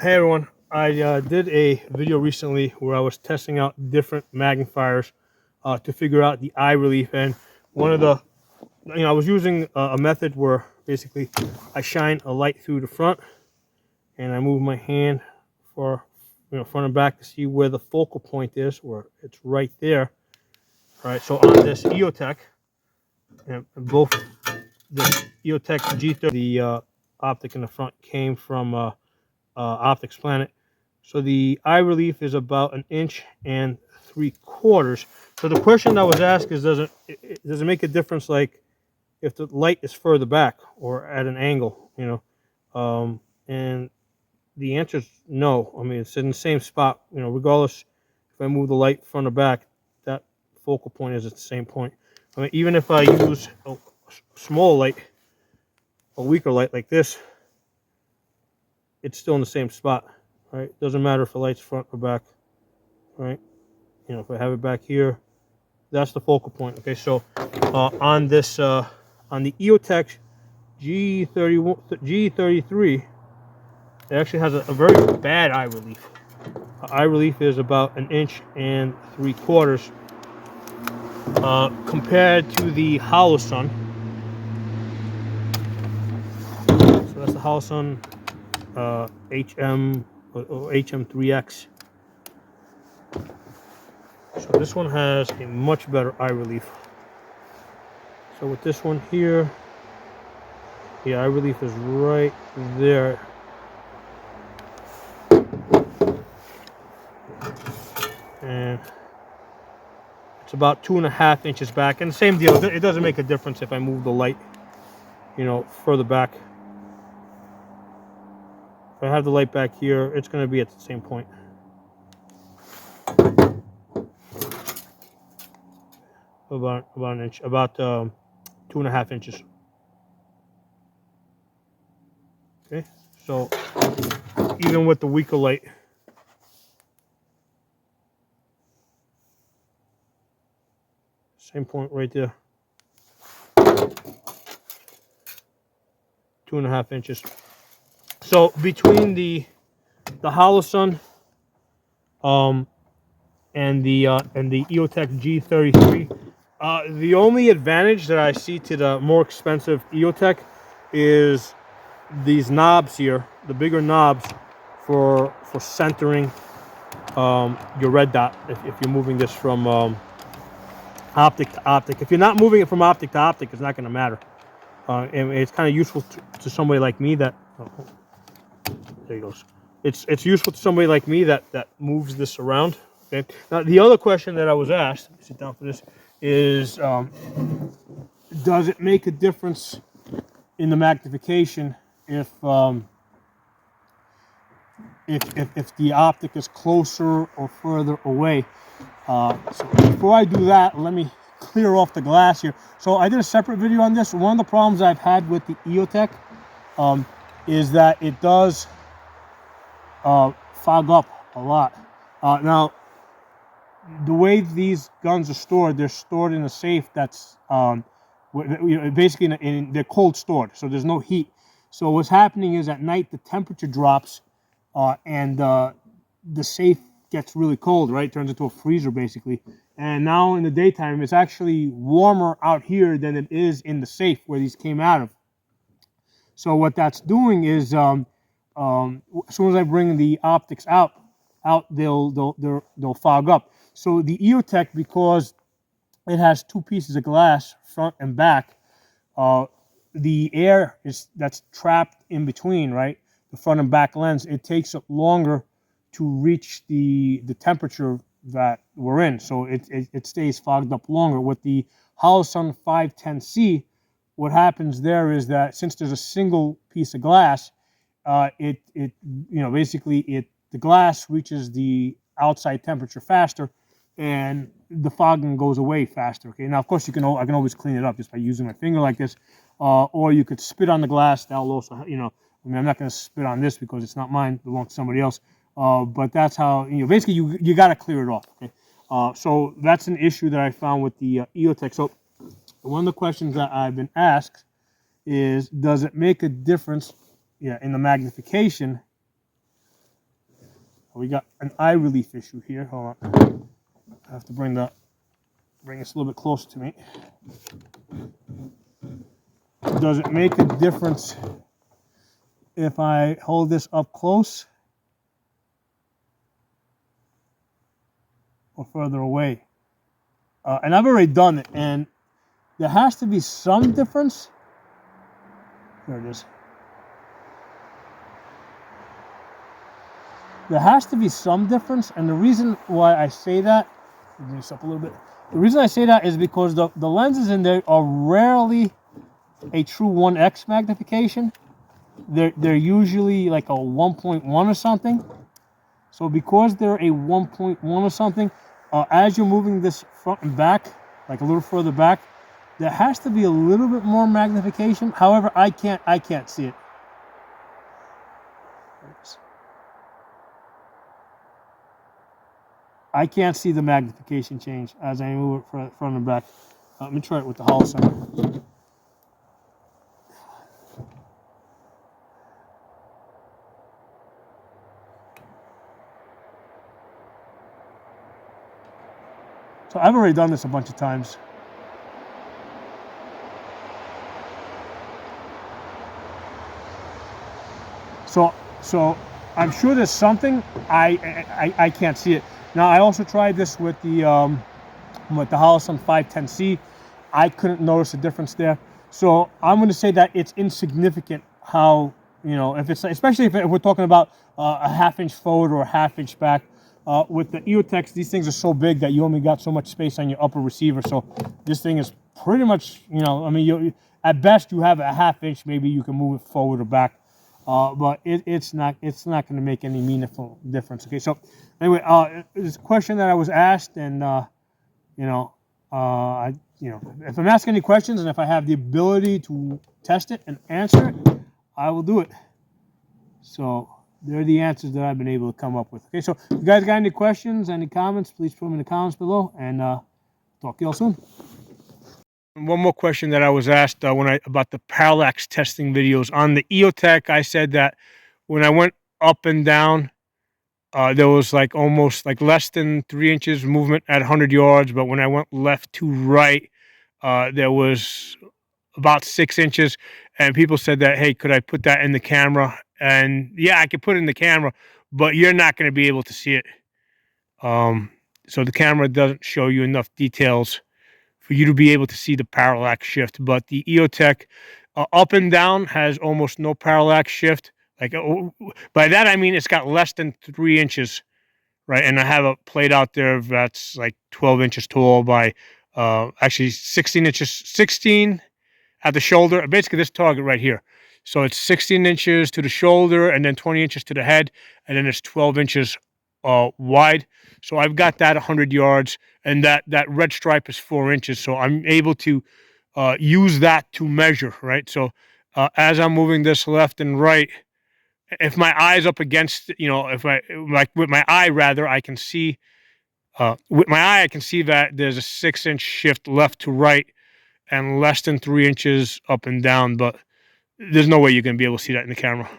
Hey everyone, I did a video recently where I was testing out different magnifiers to figure out the eye relief, and one of the, I was using a method where basically I shine a light through the front and I move my hand for, front and back to see where the focal point is, where it's right there. All right, so on this EOTech, and both the EOTech G-33, the optic in the front came from Optic's Planet. So the eye relief is about 1 3/4 inches. So the question I was asked is, does it make a difference, like if the light is further back or at an angle, and the answer is no. I mean, it's in the same spot, regardless if I move the light front or back, that focal point is at the same point. I mean, even if I use a small light, a weaker light like this, it's still in the same spot, right? Doesn't matter if the light's front or back, right? If I have it back here, that's the focal point. Okay, so on this, on the EOTech G33, it actually has a very bad eye relief. Eye relief is about 1 3/4 inches compared to the Hollow Sun. So that's the Hollow Sun HM or HM3X. So this one has a much better eye relief. So with this one here, the eye relief is right there. And it's about 2.5 inches back. And same deal, it doesn't make a difference if I move the light, further back. If I have the light back here, it's going to be at the same point. About an inch, about 2.5 inches. Okay, so even with the weaker light, same point right there. 2.5 inches. So between the Hollow Sun and the EOTech G-33, the only advantage that I see to the more expensive EOTech is these knobs here, the bigger knobs for centering your red dot if you're moving this from optic to optic. If you're not moving it from optic to optic, it's not going to matter. And it's kind of useful to somebody like me that, there he goes. It's useful to somebody like me that moves this around. Okay. Now the other question that I was asked, let me sit down for this, is does it make a difference in the magnification if the optic is closer or further away? So before I do that, let me clear off the glass here. So I did a separate video on this. One of the problems I've had with the EOTech is that it does fog up a lot. Now, the way these guns are stored, they're stored in a safe that's basically they're cold stored, so there's no heat. So what's happening is at night the temperature drops and the safe gets really cold, right? It turns into a freezer basically. And now in the daytime, it's actually warmer out here than it is in the safe where these came out of. So what that's doing is, as soon as I bring the optics out, they'll fog up. So the EOTech, because it has two pieces of glass, front and back, the air that's trapped in between, right, the front and back lens, it takes it longer to reach the temperature that we're in, so it stays fogged up longer. With the Hollow Sun 510C, what happens there is that since there's a single piece of glass, basically the glass reaches the outside temperature faster, and the fogging goes away faster. Okay, now of course I can always clean it up just by using my finger like this, or you could spit on the glass. That'll also, I mean, I'm not going to spit on this because it's not mine; it belongs to somebody else. But that's how, basically you got to clear it off. Okay, so that's an issue that I found with the EOTech. So one of the questions that I've been asked is, does it make a difference, in the magnification We got an eye relief issue here. Hold on. I have to bring this a little bit closer to me. Does it make a difference if I hold this up close or further away? And I've already done it, and there has to be some difference. There it is. There has to be some difference, and the reason why I say that, bring this up a little bit. The reason I say that is because the lenses in there are rarely a true 1x magnification. They're usually like a 1.1 or something. So because they're a 1.1 or something, as you're moving this front and back, like a little further back, there has to be a little bit more magnification. However, I can't see it. I can't see the magnification change as I move it front and back. Let me try it with the hollow center. So I've already done this a bunch of times. So I'm sure there's something. I can't see it. Now I also tried this with the Holosun 510C. I couldn't notice a difference there. So I'm going to say that it's insignificant how, you know, if it's, especially if we're talking about a half-inch forward or a half-inch back. With the EOTechs, these things are so big that you only got so much space on your upper receiver. So this thing is pretty much, you know, I mean, at best you have a half-inch, maybe you can move it forward or back. But it's not going to make any meaningful difference. Okay, so anyway, it's a question that I was asked, and if I'm asking any questions and if I have the ability to test it and answer it, I will do it. So they're the answers that I've been able to come up with. Okay, so if you guys got any questions, any comments, please put them in the comments below, and talk to y'all soon. One more question that I was asked about the parallax testing videos on the EOTech. I said that when I went up and down, there was like almost like less than 3 inches movement at 100 yards, but when I went left to right, there was about 6 inches, and people said that, hey, could I put that in the camera? And yeah, I could put it in the camera, but you're not going to be able to see it. So the camera doesn't show you enough details for you to be able to see the parallax shift. But the EOTech up and down has almost no parallax shift. Like by that I mean it's got less than 3 inches, right? And I have a plate out there that's like 12 inches tall by actually 16 inches, 16 at the shoulder. Basically this target right here. So it's 16 inches to the shoulder and then 20 inches to the head, and then it's 12 inches wide. So I've got that 100 yards, and that red stripe is 4 inches. So I'm able to use that to measure, right? So as I'm moving this left and right, if my eye's up against, you know, if I, like with my eye rather, I can see, with my eye, I can see that there's a 6 inch shift left to right and less than 3 inches up and down, but there's no way you're going to be able to see that in the camera.